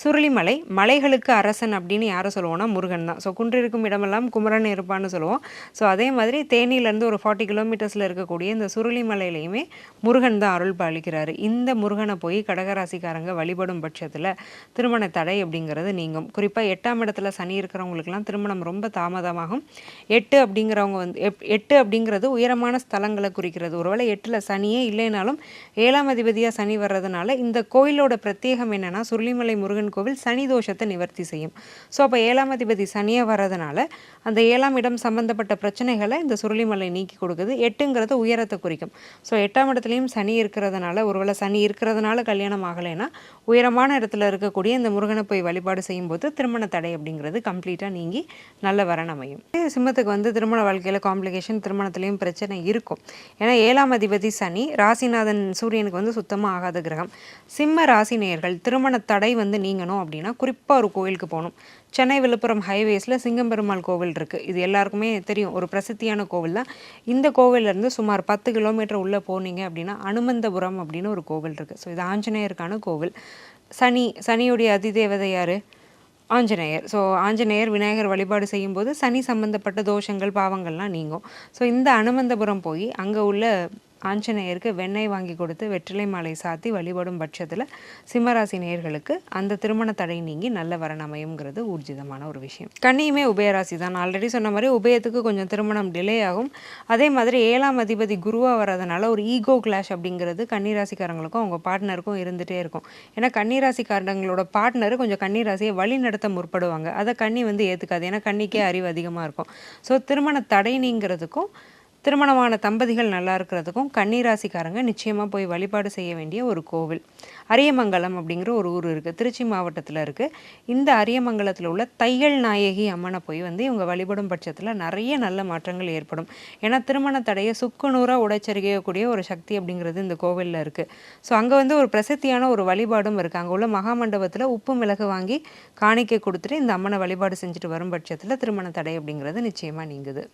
சுருளிமலை மலைகளுக்கு அரசன் அப்படின்னு யாரை சொல்லுவோம்னா முருகன் தான். ஸோ குன்றிருக்கும் இடமெல்லாம் குமரன் இருப்பான்னு சொல்லுவோம். ஸோ அதே மாதிரி தேனியிலேருந்து ஒரு 40 கிலோமீட்டர்ஸில் இருக்கக்கூடிய இந்த சுருளிமலையிலையுமே முருகன் தான் அருள் பாலிக்கிறாரு. இந்த முருகனை போய் கடகராசிக்காரங்க வழிபடும் பட்சத்தில் திருமண தடை அப்படிங்கிறது நீங்கும். குறிப்பாக 8ஆம் இடத்துல சனி இருக்கிறவங்களுக்குலாம் திருமணம் ரொம்ப தாமதமாகும். 8 அப்படிங்கிறவங்க வந்து 8 அப்படிங்கிறது உயரமான ஸ்தலங்களை குறிக்கிறது. ஒருவேளை 8ல் சனியே இல்லைனாலும் 7ஆம் அதிபதியாக சனி வர்றதுனால இந்த கோயிலோட பிரத்யேகம் என்னென்னா சுருளிமலை முருகன் கோவில் சனி தோஷத்தை நிவர்த்தி செய்யும். ஸோ அப்போ 7ஆம் அதிபதி சனியாக வர்றதுனால அந்த 7ஆம் இடம் சம்பந்தப்பட்ட பிரச்சனைகளை இந்த சுருளிமலை நீக்கி கொடுக்குது. 8ங்கிறது உயரத்தை குறிக்கும். ஸோ 8ஆம் இடத்துலையும் சனி இருக்கிறதுனால ஒருவேளை சனி இருக்கிறதுனால கல்யாணம் ஆகலைன்னா உயரமான இடத்துல இருக்கக்கூடிய இந்த முருகனை போய் வழிபாடு செய்யும்போது திருமண தடை அப்படிங்கிறது கம்ப்ளீட்டாக நீங்கி நல்ல வரன் அமையும். சிம்மத்துக்கு வந்து திருமண வாழ்க்கையில் காம்ப்ளிகேஷன், திருமணத்துலேயும் பிரச்சனை இருக்கும். ஏன்னா 7ஆம் அதிபதி சனி, ராசிநாதன் சூரியனுக்கு வந்து சுத்தமாக ஆகாத கிரகம். சிம்ம ராசி நேயர்கள் திருமண தடை வந்து நீங்கணும் அப்படின்னா குறிப்பாக ஒரு கோயிலுக்கு போகணும். சென்னை விழுப்புரம் ஹைவேஸில் சிங்கம்பெருமாள் கோவில் இருக்குது. இது எல்லாருக்குமே தெரியும், ஒரு பிரசித்தியான கோவில் தான். இந்த கோவிலேருந்து சுமார் 10 கிலோமீட்டர் உள்ளே போனீங்க அப்படின்னா அனுமந்தபுரம் அப்படின்னு ஒரு கோவில் இருக்குது. ஸோ இது ஆஞ்சநேயருக்கான கோவில். சனியுடைய அதிதேவதை யார்? ஆஞ்சநேயர். ஸோ ஆஞ்சநேயர் விநாயகர் வழிபாடு செய்யும்போது சனி சம்பந்தப்பட்ட தோஷங்கள் பாவங்கள்லாம் நீங்கும். ஸோ இந்த அனுமந்தபுரம் போய் அங்கே உள்ள ஆஞ்சநேயருக்கு வெண்ணெய் வாங்கி கொடுத்து வெற்றிலை மாலை சாத்தி வழிபடும் பட்சத்தில் சிம்மராசி நேயர்களுக்கு அந்த திருமண தடை நீங்கி நல்ல வரன் அமையுங்கிறது ஊர்ஜிதமான ஒரு விஷயம். கன்னியுமே உபயராசி தான். ஆல்ரெடி சொன்ன மாதிரி உபயத்துக்கு கொஞ்சம் திருமணம் டிலே ஆகும். அதே மாதிரி 7ஆம் அதிபதி குருவாக வர்றதுனால ஒரு ஈகோ கிளாஷ் அப்படிங்கிறது கன்னிராசிக்காரங்களுக்கும் அவங்க பார்ட்னருக்கும் இருந்துகிட்டே இருக்கும். ஏன்னா கன்னிராசிக்காரங்களோட பார்ட்னர் கொஞ்சம் கன்னிராசியை வழி நடத்த முற்படுவாங்க. அதை கன்னி வந்து ஏற்றுக்காது. ஏன்னா கன்னிக்கே அறிவு அதிகமாக இருக்கும். ஸோ திருமண தடை நீங்கிறதுக்கும் திருமணமான தம்பதிகள் நல்லா இருக்கிறதுக்கும் கன்னிராசிக்காரங்க நிச்சயமாக போய் வழிபாடு செய்ய வேண்டிய ஒரு கோவில் அரியமங்கலம் அப்படிங்கிற ஒரு ஊர் இருக்குது. திருச்சி மாவட்டத்தில் இருக்குது. இந்த அரியமங்கலத்தில் உள்ள தையல் நாயகி அம்மனை போய் வந்து இவங்க வழிபடும் பட்சத்தில் நிறைய நல்ல மாற்றங்கள் ஏற்படும். ஏன்னா திருமண தடையை சுக்குநூறாக உடைச்சறியக்கூடிய ஒரு சக்தி அப்படிங்கிறது இந்த கோவிலில் இருக்குது. ஸோ அங்கே வந்து ஒரு பிரசித்தியான ஒரு வழிபாடும் இருக்குது. அங்கே உள்ள மகாமண்டபத்தில் உப்பு மிளகு வாங்கி காணிக்கை கொடுத்துட்டு இந்த அம்மனை வழிபாடு செஞ்சுட்டு வரும் பட்சத்தில் திருமண தடை அப்படிங்கிறது நிச்சயமாக நீங்குது.